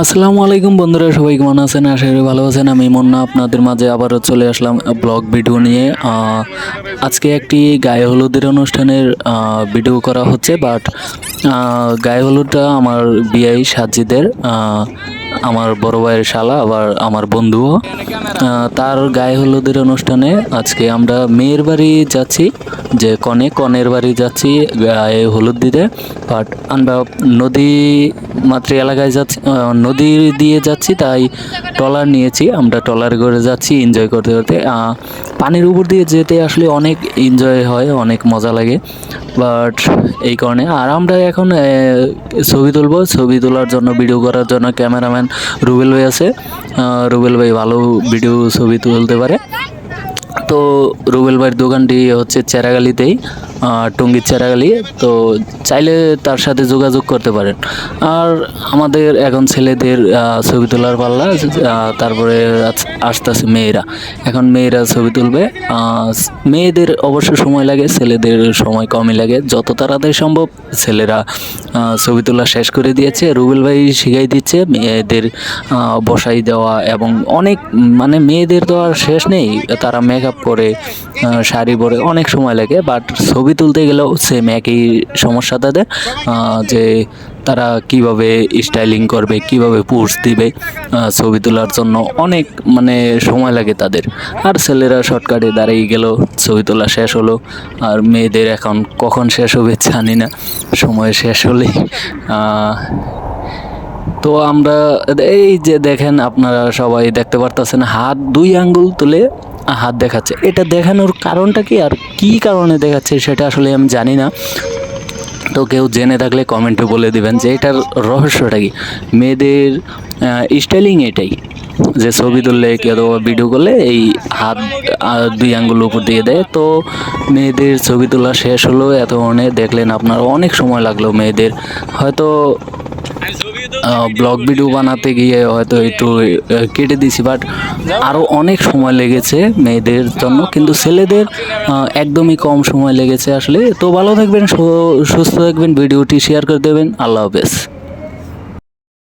আসসালামু আলাইকুম বন্ধুরা, সবাই কেমন আছেন? আশা করি ভালো আছেন। আমি মুন্না আপনাদের মাঝে আবারও চলে আসলাম ব্লগ ভিডিও নিয়ে। আজকে একটি গায়ে হলুদের অনুষ্ঠানের ভিডিও করা হচ্ছে, বাট গায়ে হলুদটা আমার বিয়াই সাজ্জিদের, আমার বড় ভাইয়ের শালা, আবার আমার বন্ধুও। তার গায়ে হলুদের অনুষ্ঠানে আজকে আমরা মেয়ের বাড়ি যাচ্ছি, যে কনের বাড়ি যাচ্ছি গায়ে হলুদ দিতে। বাট আমরা নদী মাতৃ এলাকায় যাচ্ছি, নদী দিয়ে যাচ্ছি, তাই ট্রলার নিয়েছি। আমরা ট্রলার করে যাচ্ছি এনজয় করতে করতে। পানির উপর দিয়ে যেতে আসলে অনেক এনজয় হয়, অনেক মজা লাগে। বাট এই কারণে আর আমরা এখন ছবি তোলার জন্য, ভিডিও করার জন্য ক্যামেরাম্যান রুবেল ভাই আছে। রুবেল ভাই ভালো ভিডিও ছবি তুলতে পারে। তো রুবেল ভাইয়ের দোকানটি হচ্ছে চেরাগালিতেই, টঙ্গীর চেরাগালি। তো চাইলে তার সাথে যোগাযোগ করতে পারেন। আর আমাদের এখন ছেলেদের ছবি তোলার পাল্লা, তারপরে আসতেছে মেয়েরা। এখন মেয়েরা ছবি তুলবে। মেয়েদের অবশ্য সময় লাগে, ছেলেদের সময় কমই লাগে। যত তাড়াতাড়ি সম্ভব ছেলেরা ছবি তোলা শেষ করে দিয়েছে। রুবেল ভাই শিখাই দিচ্ছে মেয়েদের বসাই দেওয়া, এবং অনেক মানে মেয়েদের তো আর শেষ নেই, তারা মেকআপ করে, শাড়ি পরে অনেক সময় লাগে। বাট ছবি তুলতে গেলেও সেম একই সমস্যা তাদের, যে তারা কিভাবে স্টাইলিং করবে, কিভাবে পোজ দিবে ছবি তোলার জন্য, অনেক মানে সময় লাগে তাদের। আর ছেলেরা শর্টকাটে দাঁড়িয়ে গেল, ছবি তোলা শেষ হলো। আর মেয়েদের এখন কখন শেষ হবে জানি না, সময় শেষ হলেই। তো আমরা এই যে দেখেন, আপনারা সবাই দেখতে পারতেছেন, হাত দুই আঙ্গুল তুলে হাত দেখাচ্ছে। এটা দেখানোর কারণটা কি, আর কি কারণে দেখাচ্ছে সেটা আসলে আমি জানি না। তো কেউ জেনে থাকলে কমেন্টে বলে দিবেন যে এটার রহস্যটা কি। মেয়েদের স্টাইলিং এটাই, যে ছবি তুললে কেউ ভিডিও করলে এই হাত দুই আঙ্গুল উপর দিয়ে দেয়। তো মেয়েদের ছবি তোলা শেষ হলো, এত অনেক দেখলেন আপনার, অনেক সময় লাগলো মেয়েদের। হয়তো ব্লগ ভিডিও বানাতে গিয়ে হয়তো একটু কেটে দিছি, বাট আরও অনেক সময় লেগেছে মেয়েদের জন্য, কিন্তু ছেলেদের একদমই কম সময় লেগেছে আসলে। তো ভালো থাকবেন, সুস্থ থাকবেন, ভিডিওটি শেয়ার করে দেবেন। আল্লাহ হাফেজ।